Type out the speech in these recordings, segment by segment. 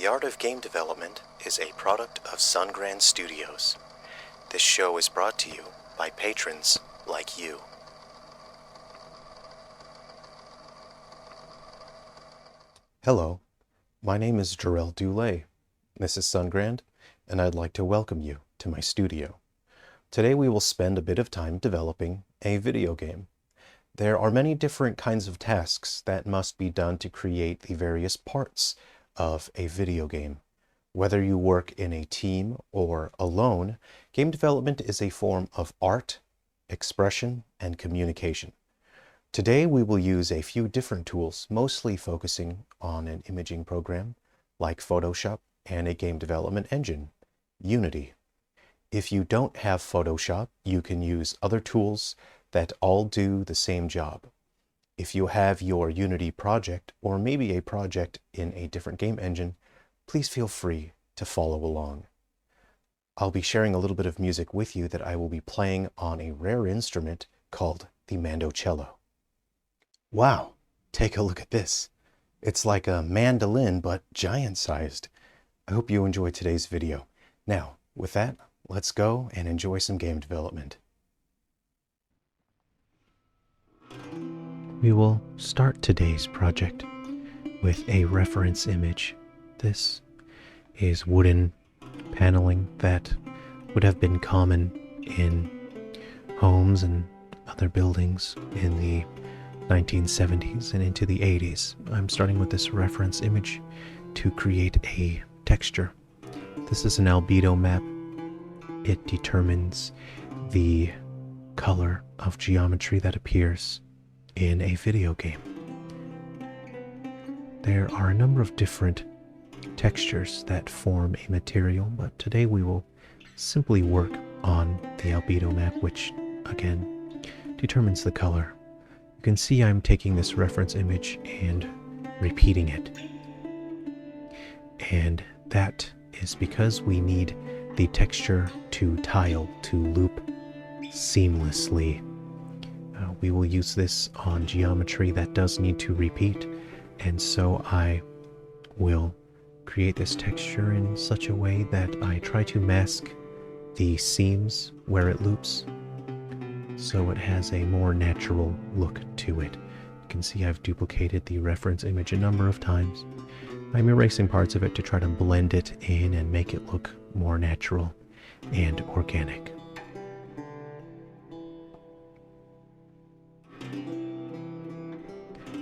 The Art of Game Development is a product of Sungrand Studios. This show is brought to you by patrons like you. Hello, my name is Jerrel Dulay. This is Sungrand, and I'd like to welcome you to my studio. Today we will spend a bit of time developing a video game. There are many different kinds of tasks that must be done to create the various parts of a video game. Whether you work in a team or alone, game development is a form of art, expression, and communication. Today we will use a few different tools, mostly focusing on an imaging program like Photoshop and a game development engine, Unity. If you don't have Photoshop, you can use other tools that all do the same job. If you have your Unity project, or maybe a project in a different game engine, please feel free to follow along. I'll be sharing a little bit of music with you that I will be playing on a rare instrument called the mandocello. Wow, take a look at this. It's like a mandolin, but giant-sized. I hope you enjoy today's video. Now, with that, let's go and enjoy some game development. We will start today's project with a reference image. This is wooden paneling that would have been common in homes and other buildings in the 1970s and into the 80s. I'm starting with this reference image to create a texture. This is an albedo map. It determines the color of geometry that appears in a video game. There are a number of different textures that form a material, but today we will simply work on the albedo map, which again determines the color. You can see I'm taking this reference image and repeating it. And that is because we need the texture to tile, to loop seamlessly. We will use this on geometry that does need to repeat, and so I will create this texture in such a way that I try to mask the seams where it loops, so it has a more natural look to it. You can see I've duplicated the reference image a number of times. I'm erasing parts of it to try to blend it in and make it look more natural and organic.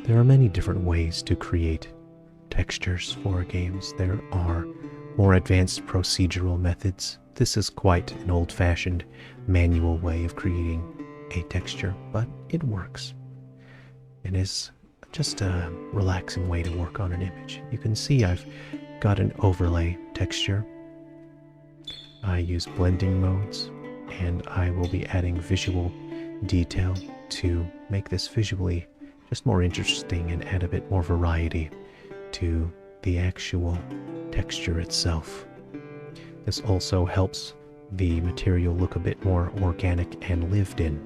There are many different ways to create textures for games. There are more advanced procedural methods. This is quite an old-fashioned manual way of creating a texture, but it works. It is just a relaxing way to work on an image. You can see I've got an overlay texture. I use blending modes, and I will be adding visual detail to make this visually just more interesting and add a bit more variety to the actual texture itself. This also helps the material look a bit more organic and lived in.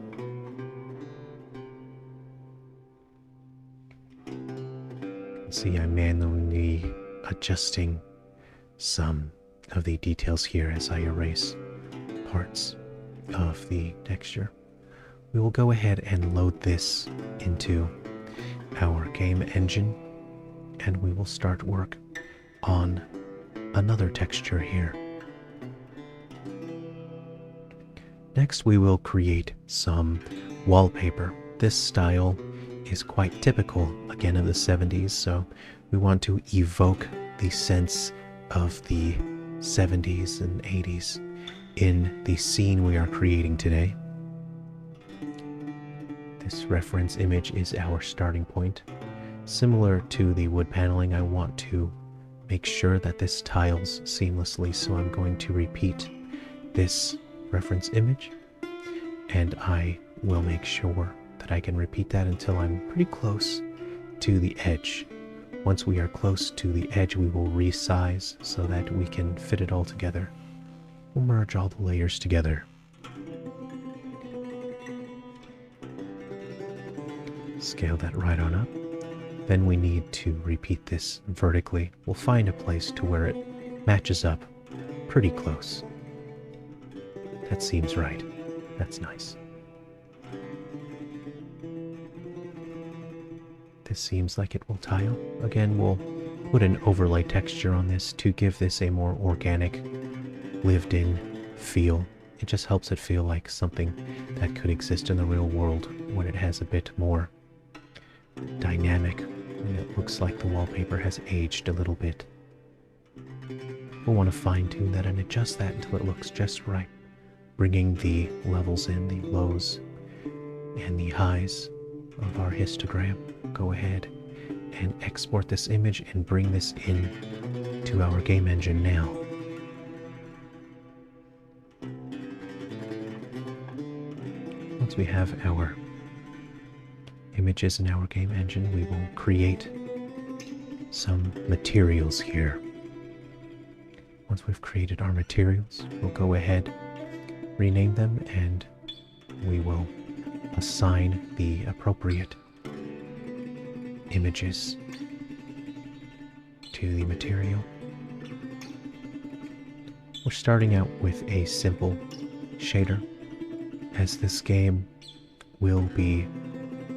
See, I'm manually adjusting some of the details here as I erase parts of the texture. We will go ahead and load this into our game engine, and we will start work on another texture here. Next, we will create some wallpaper. This style is quite typical, again, of the 70s, so we want to evoke the sense of the 70s and 80s in the scene we are creating today. This reference image is our starting point. Similar to the wood paneling, I want to make sure that this tiles seamlessly, so I'm going to repeat this reference image, and I will make sure that I can repeat that until I'm pretty close to the edge. Once we are close to the edge, we will resize so that we can fit it all together. We'll merge all the layers together. Scale that right on up. Then we need to repeat this vertically. We'll find a place to where it matches up pretty close. That seems right. That's nice. This seems like it will tile. Again, we'll put an overlay texture on this to give this a more organic, lived-in feel. It just helps it feel like something that could exist in the real world when it has a bit more dynamic. And it looks like the wallpaper has aged a little bit. We'll want to fine-tune that and adjust that until it looks just right. Bringing the levels in, the lows and the highs of our histogram. Go ahead and export this image and bring this in to our game engine now. Once we have our images in our game engine, we will create some materials here. Once we've created our materials, we'll go ahead, rename them, and we will assign the appropriate images to the material. We're starting out with a simple shader, as this game will be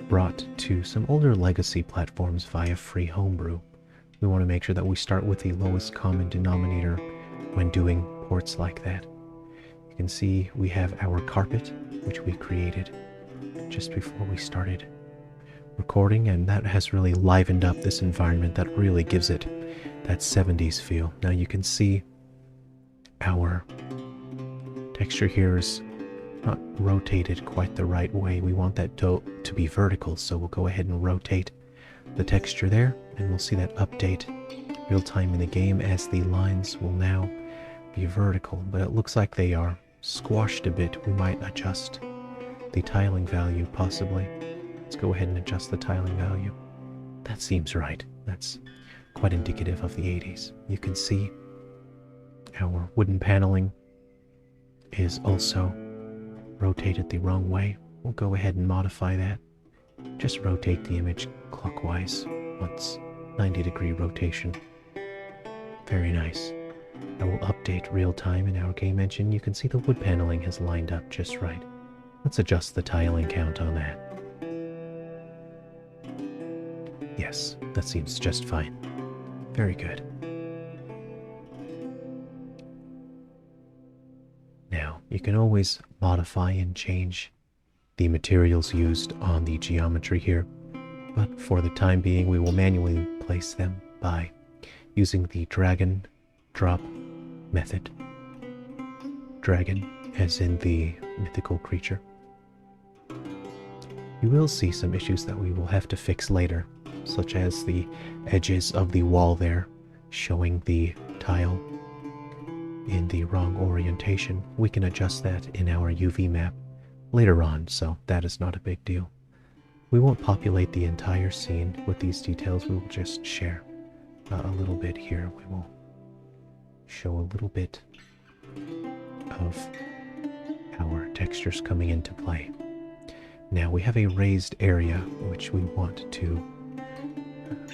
brought to some older legacy platforms via free homebrew. We want to make sure that we start with the lowest common denominator when doing ports like that. You can see we have our carpet, which we created just before we started recording, and that has really livened up this environment. That really gives it that 70s feel. Now you can see our texture here is not rotated quite the right way. We want that to be vertical, so we'll go ahead and rotate the texture there, and we'll see that update real time in the game as the lines will now be vertical, but it looks like they are squashed a bit. We might adjust the tiling value possibly. Let's go ahead and adjust the tiling value. That seems right. That's quite indicative of the 80s. You can see our wooden paneling is also rotated the wrong way. We'll go ahead and modify that. Just rotate the image clockwise once, 90-degree rotation. Very nice. I will update real time in our game engine. You can see the wood paneling has lined up just right. Let's adjust the tiling count on that. Yes, that seems just fine. Very good. Now, you can always modify and change the materials used on the geometry here, but for the time being we will manually place them by using the drag and drop method. Dragon, as in the mythical creature. You will see some issues that we will have to fix later, such as the edges of the wall there, showing the tile in the wrong orientation. We can adjust that in our UV map later on, so that is not a big deal. We won't populate the entire scene with these details. We will just share a little bit here. We will show a little bit of our textures coming into play. Now we have a raised area which we want to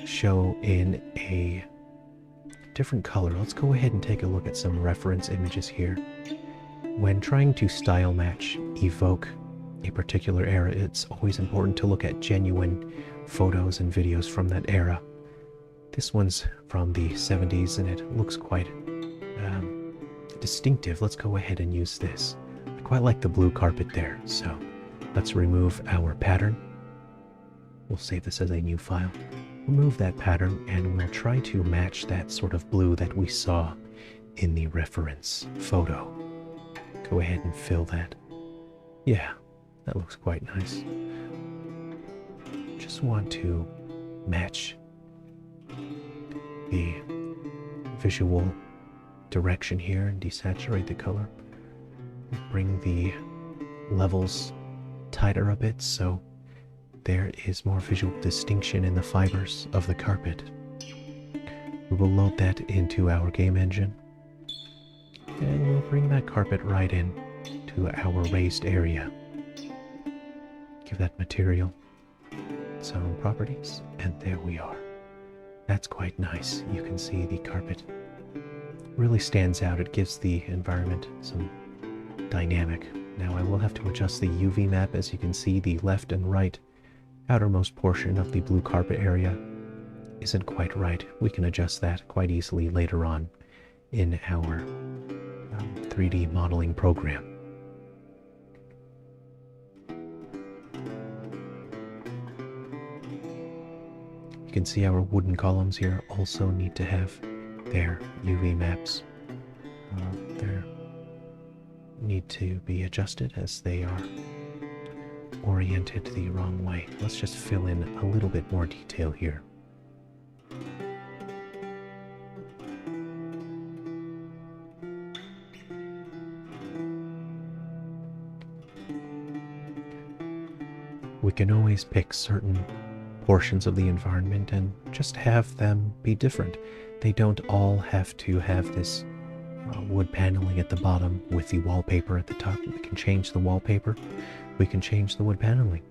show in a different color. Let's go ahead and take a look at some reference images here. When trying to style match, evoke a particular era, it's always important to look at genuine photos and videos from that era. This one's from the 70s and it looks quite distinctive. Let's go ahead and use this. I quite like the blue carpet there, so let's remove our pattern. We'll save this as a new file. Remove that pattern and we'll try to match that sort of blue that we saw in the reference photo. Go ahead and fill that. Yeah, that looks quite nice. Just want to match the visual direction here and desaturate the color. Bring the levels tighter a bit so there is more visual distinction in the fibers of the carpet. We will load that into our game engine and we'll bring that carpet right in to our raised area. Give that material its own properties And there we are. That's quite nice. You can see the carpet really stands out. It gives the environment some dynamic. Now I will have to adjust the UV map. As you can see, the left and right outermost portion of the blue carpet area isn't quite right. We can adjust that quite easily later on in our 3D modeling program. You can see our wooden columns here also need to have their UV maps. They need to be adjusted as they are oriented the wrong way. Let's just fill in a little bit more detail here. We can always pick certain portions of the environment and just have them be different. They don't all have to have this wood paneling at the bottom with the wallpaper at the top. We can change the wallpaper. We can change the wood paneling.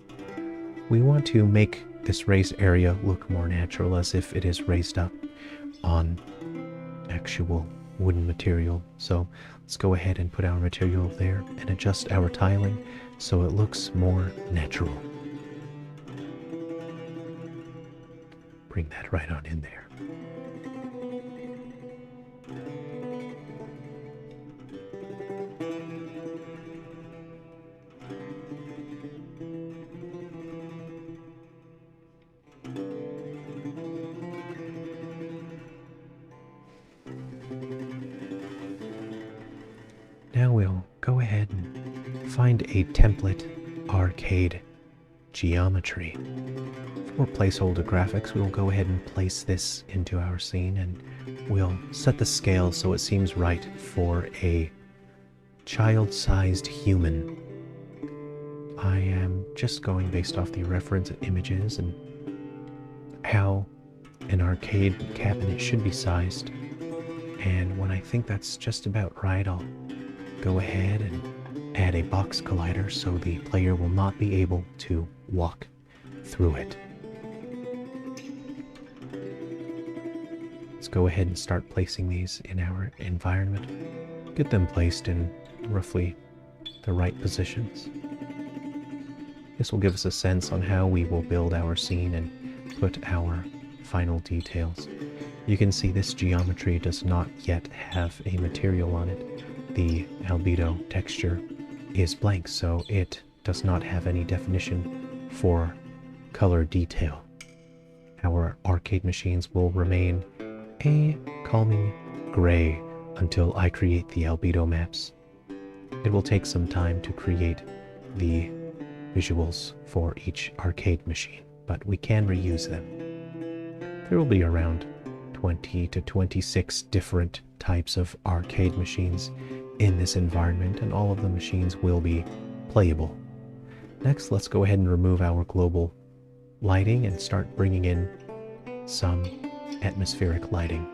We want to make this raised area look more natural, as if it is raised up on actual wooden material. So let's go ahead and put our material there and adjust our tiling so it looks more natural. Bring that right on in there. Now we'll go ahead and find a template arcade geometry. For placeholder graphics, we'll go ahead and place this into our scene, and we'll set the scale so it seems right for a child-sized human. I am just going based off the reference images and how an arcade cabinet should be sized. And when I think that's just about right, I'll go ahead and add a box collider so the player will not be able to walk through it. Let's go ahead and start placing these in our environment. Get them placed in roughly the right positions. This will give us a sense on how we will build our scene and put our final details. You can see this geometry does not yet have a material on it. The albedo texture is blank, so it does not have any definition for color detail. Our arcade machines will remain a calming gray until I create the albedo maps. It will take some time to create the visuals for each arcade machine, but we can reuse them. There will be around 20 to 26 different types of arcade machines in this environment, and all of the machines will be playable. Next, let's go ahead and remove our global lighting and start bringing in some atmospheric lighting.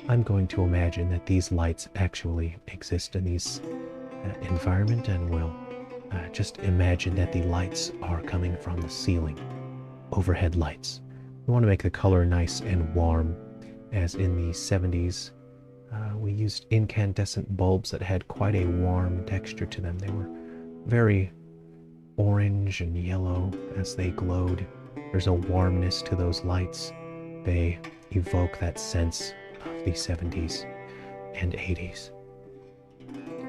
I'm going to imagine that these lights actually exist in this environment, and will just imagine that the lights are coming from the ceiling, overhead lights. We want to make the color nice and warm, as in the 70s we used incandescent bulbs that had quite a warm texture to them. They were very orange and yellow as they glowed. There's a warmness to those lights. They evoke that sense of the 70s and 80s.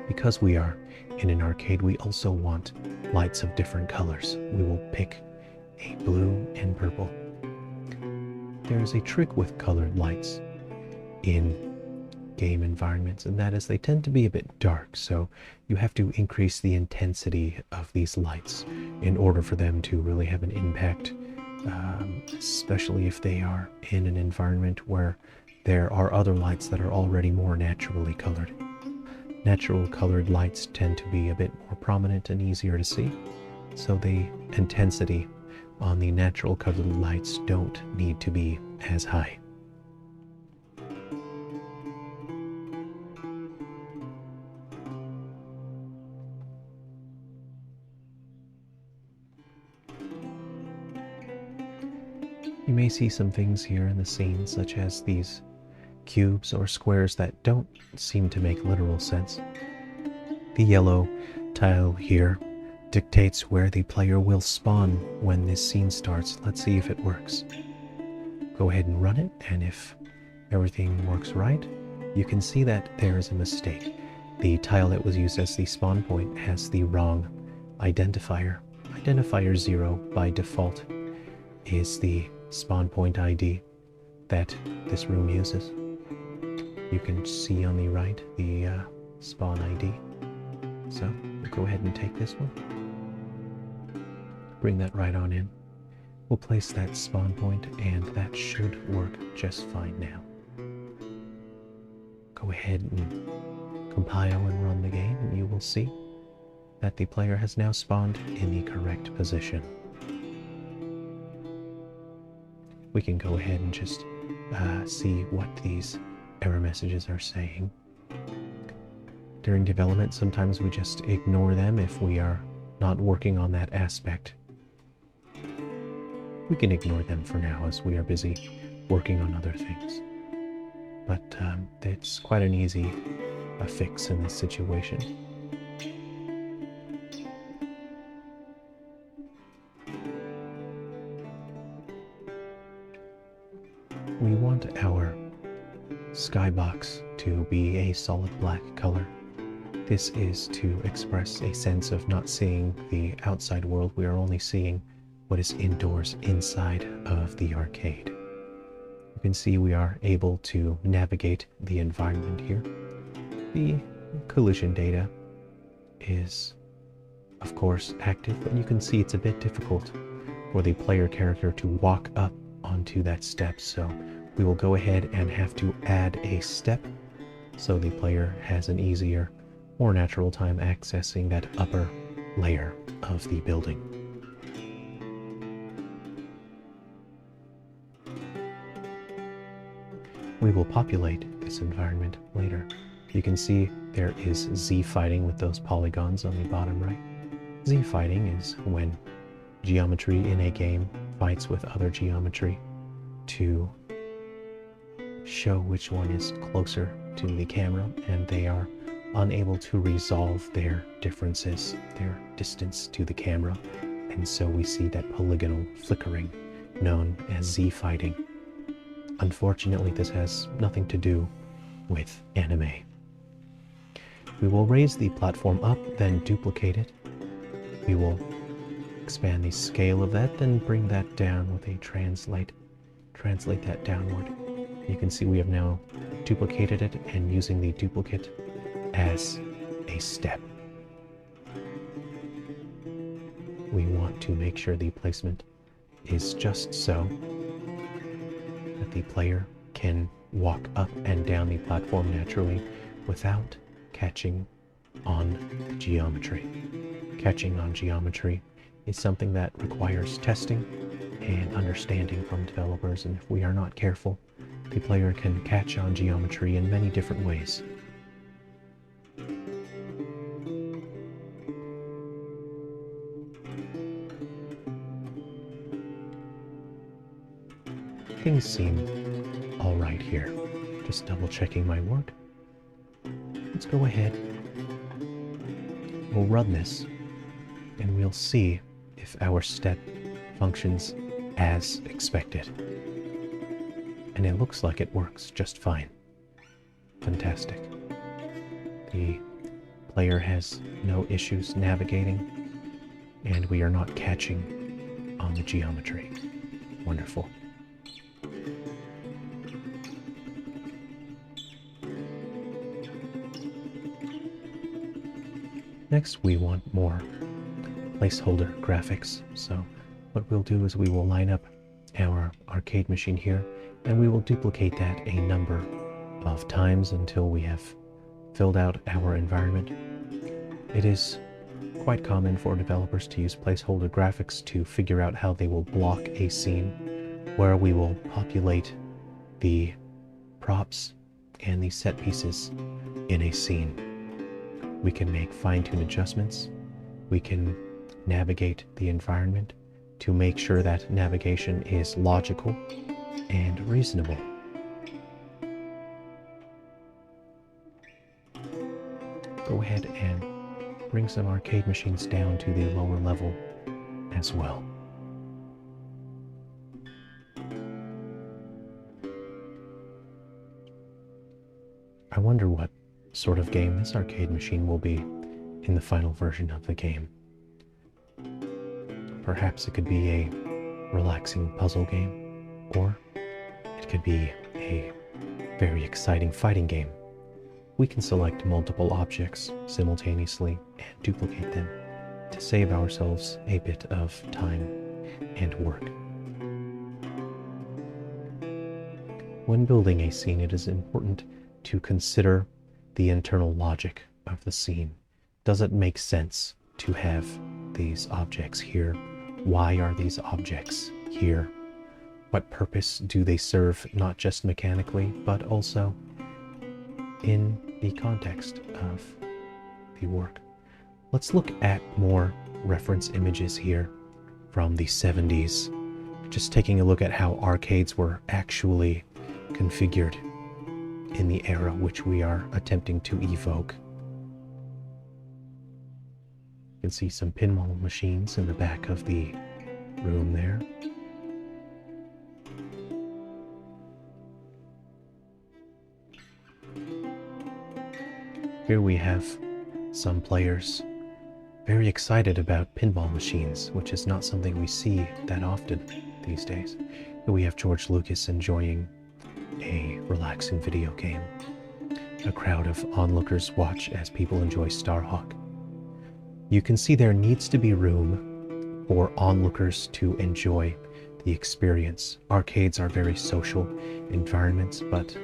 Because we are in an arcade, we also want lights of different colors. We will pick a blue and purple. There is a trick with colored lights in game environments, and that is they tend to be a bit dark, so you have to increase the intensity of these lights in order for them to really have an impact, especially if they are in an environment where there are other lights that are already more naturally colored. Natural colored lights tend to be a bit more prominent and easier to see, so the intensity on the natural colored lights don't need to be as high. You may see some things here in the scene, such as these cubes or squares that don't seem to make literal sense. The yellow tile here dictates where the player will spawn when this scene starts. Let's see if it works. Go ahead and run it, and if everything works right, you can see that there is a mistake. The tile that was used as the spawn point has the wrong identifier. Identifier 0 by default is the spawn point ID that this room uses. You can see on the right the spawn ID. So we'll go ahead and take this one. Bring that right on in. We'll place that spawn point, and that should work just fine now. Go ahead and compile and run the game, and you will see that the player has now spawned in the correct position. We can go ahead and just see what these error messages are saying. During development, sometimes we just ignore them if we are not working on that aspect. We can ignore them for now as we are busy working on other things. But it's quite an easy fix in this situation. We want our skybox to be a solid black color. This is to express a sense of not seeing the outside world. We are only seeing what is indoors inside of the arcade. You can see we are able to navigate the environment here. The collision data is, of course, active, but you can see it's a bit difficult for the player character to walk up onto that step. So we will go ahead and have to add a step so the player has an easier, more natural time accessing that upper layer of the building. We will populate this environment later. You can see there is Z fighting with those polygons on the bottom right. Z fighting is when geometry in a game fights with other geometry to show which one is closer to the camera, and they are unable to resolve their differences, their distance to the camera, and so we see that polygonal flickering known as Z fighting. Unfortunately, this has nothing to do with anime. We will raise the platform up, then duplicate it. We will expand the scale of that, then bring that down with a translate that downward. You can see we have now duplicated it and using the duplicate as a step. We want to make sure the placement is just so that the player can walk up and down the platform naturally without catching on the geometry. Catching on geometry is something that requires testing and understanding from developers, and if we are not careful, the player can catch on geometry in many different ways. Things seem all right here. Just double checking my work. Let's go ahead. We'll run this and we'll see if our step functions as expected. And it looks like it works just fine. Fantastic. The player has no issues navigating, and we are not catching on the geometry. Wonderful. Next, we want more placeholder graphics. So what we'll do is we will line up our arcade machine here, and we will duplicate that a number of times until we have filled out our environment. It is quite common for developers to use placeholder graphics to figure out how they will block a scene, where we will populate the props and the set pieces in a scene. We can make fine-tune adjustments. We can navigate the environment to make sure that navigation is logical and reasonable. Go ahead and bring some arcade machines down to the lower level as well. I wonder what sort of game this arcade machine will be in the final version of the game. Perhaps it could be a relaxing puzzle game, or it could be a very exciting fighting game. We can select multiple objects simultaneously and duplicate them to save ourselves a bit of time and work. When building a scene, it is important to consider the internal logic of the scene. Does it make sense to have these objects here? Why are these objects here? What purpose do they serve, not just mechanically, but also in the context of the work? Let's look at more reference images here from the 70s. Just taking a look at how arcades were actually configured in the era which we are attempting to evoke. You can see some pinball machines in the back of the room there. Here we have some players very excited about pinball machines, which is not something we see that often these days. Here we have George Lucas enjoying a relaxing video game. A crowd of onlookers watch as people enjoy Starhawk. You can see there needs to be room for onlookers to enjoy the experience. Arcades are very social environments, but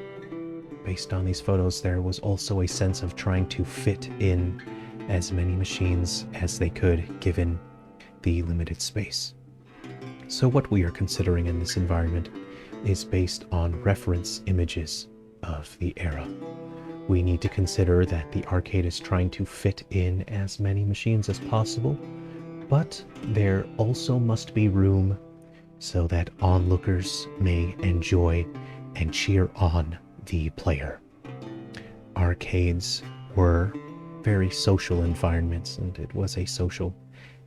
based on these photos, there was also a sense of trying to fit in as many machines as they could given the limited space. So what we are considering in this environment is based on reference images of the era. We need to consider that the arcade is trying to fit in as many machines as possible, but there also must be room so that onlookers may enjoy and cheer on the player. Arcades were very social environments, and it was a social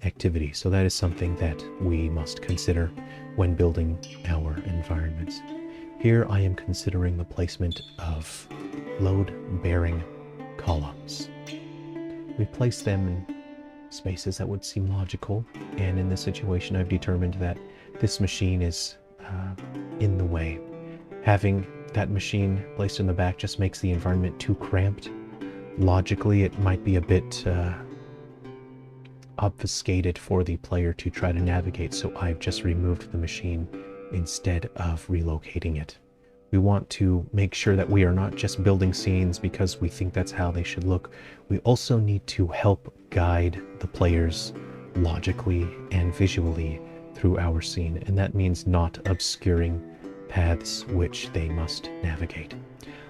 activity, so that is something that we must consider when building our environments. Here I am considering the placement of load-bearing columns. We place them in spaces that would seem logical, and in this situation I've determined that this machine is in the way. Having that machine placed in the back just makes the environment too cramped. Logically, it might be a bit obfuscated for the player to try to navigate, so I've just removed the machine instead of relocating it. We want to make sure that we are not just building scenes because we think that's how they should look. We also need to help guide the players logically and visually through our scene, and that means not obscuring paths which they must navigate.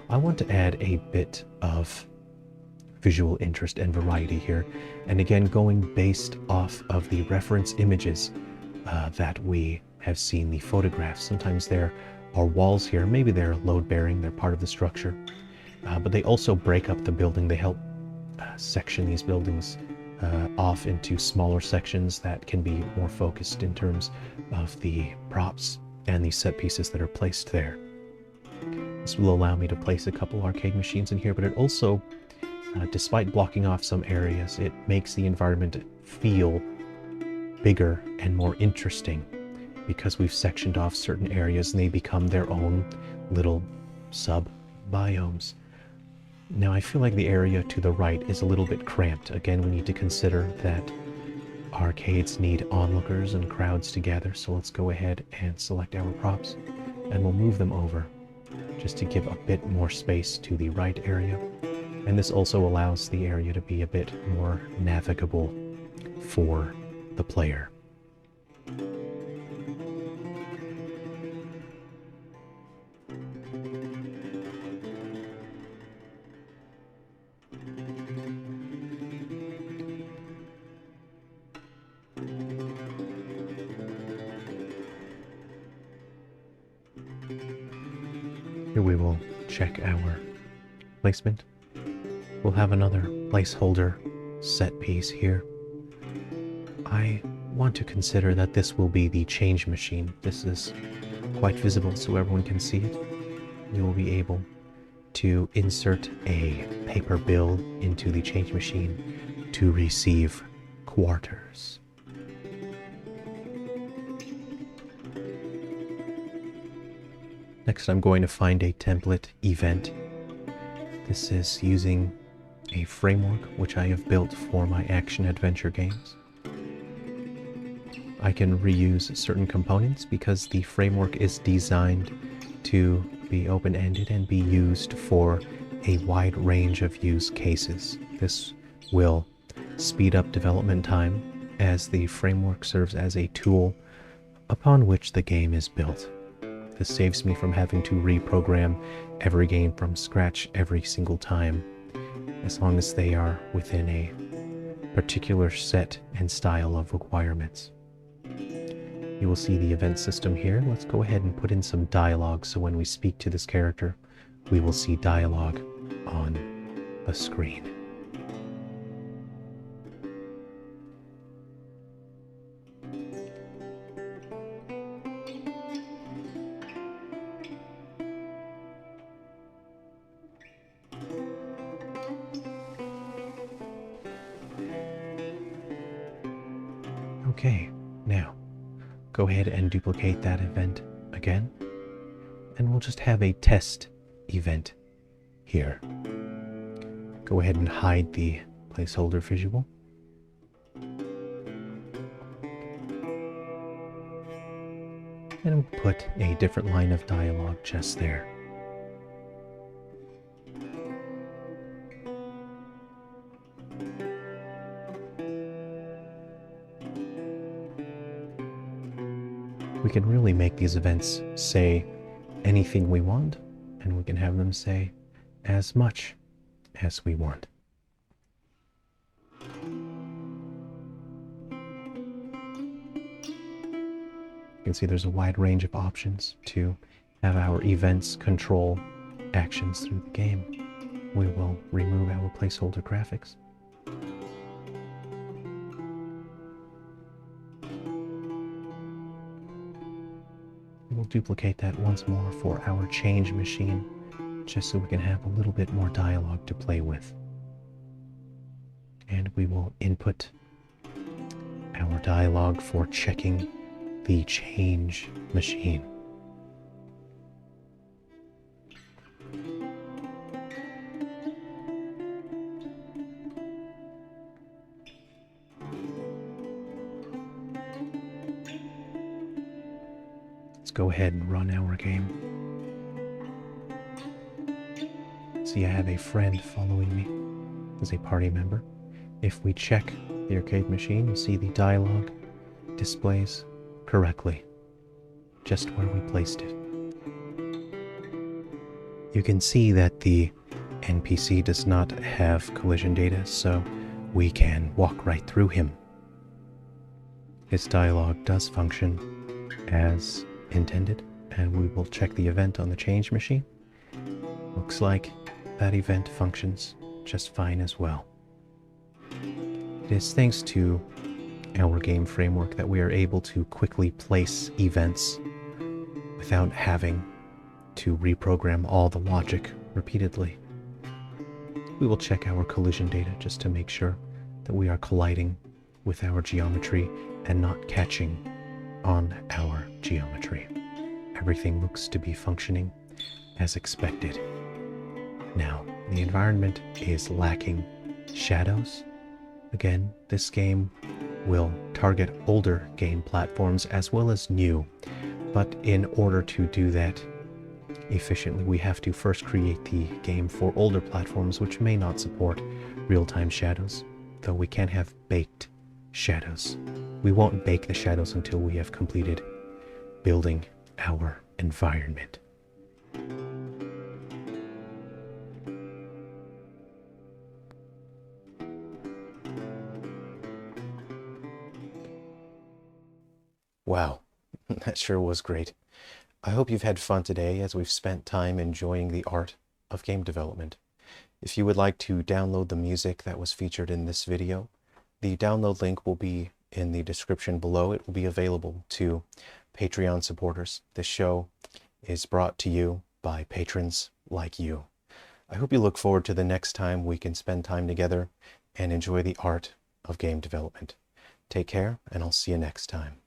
I want to add a bit of visual interest and variety here, and again going based off of the reference images that we have seen, the photographs. Sometimes there are walls here, maybe they're load-bearing, they're part of the structure, but they also break up the building. They help section these buildings off into smaller sections that can be more focused in terms of the props and the set pieces that are placed there. This will allow me to place a couple arcade machines in here, but it also, despite blocking off some areas, it makes the environment feel bigger and more interesting because we've sectioned off certain areas and they become their own little sub-biomes. Now I feel like the area to the right is a little bit cramped. Again, we need to consider that arcades need onlookers and crowds to gather, so let's go ahead and select our props and we'll move them over just to give a bit more space to the right area. And this also allows the area to be a bit more navigable for the player. check our placement. We'll have another placeholder set piece here. I want to consider that this will be the change machine. This is quite visible so everyone can see it. You will be able to insert a paper bill into the change machine to receive quarters. Next, I'm going to find a template event. This is using a framework which I have built for my action-adventure games. I can reuse certain components because the framework is designed to be open-ended and be used for a wide range of use cases. This will speed up development time as the framework serves as a tool upon which the game is built. This saves me from having to reprogram every game from scratch every single time, as long as they are within a particular set and style of requirements. You will see the event system here. Let's go ahead and put in some dialogue so when we speak to this character, we will see dialogue on the screen. Okay, now go ahead and duplicate that event again, and we'll just have a test event here. Go ahead and hide the placeholder visual. And we'll put a different line of dialogue just there. We can really make these events say anything we want, and we can have them say as much as we want. You can see there's a wide range of options to have our events control actions through the game. We will remove our placeholder graphics. We'll duplicate that once more for our change machine, just so we can have a little bit more dialogue to play with. And we will input our dialogue for checking the change machine. Let's go ahead and run our game. See, I have a friend following me as a party member. If we check the arcade machine, you'll see the dialogue displays correctly, just where we placed it. You can see that the NPC does not have collision data, so we can walk right through him. His dialogue does function as intended, and we will check the event on the change machine. Looks like that event functions just fine as well. It is thanks to our game framework that we are able to quickly place events without having to reprogram all the logic repeatedly. We will check our collision data just to make sure that we are colliding with our geometry and not catching on our geometry. Everything looks to be functioning as expected. Now, the environment is lacking shadows. Again, this game will target older game platforms as well as new, but in order to do that efficiently, we have to first create the game for older platforms which may not support real-time shadows, though we can have baked shadows. We won't bake the shadows until we have completed building our environment. Wow, that sure was great. I hope you've had fun today as we've spent time enjoying the art of game development. If you would like to download the music that was featured in this video, the download link will be in the description below. It will be available to Patreon supporters. This show is brought to you by patrons like you. I hope you look forward to the next time we can spend time together and enjoy the art of game development. Take care, and I'll see you next time.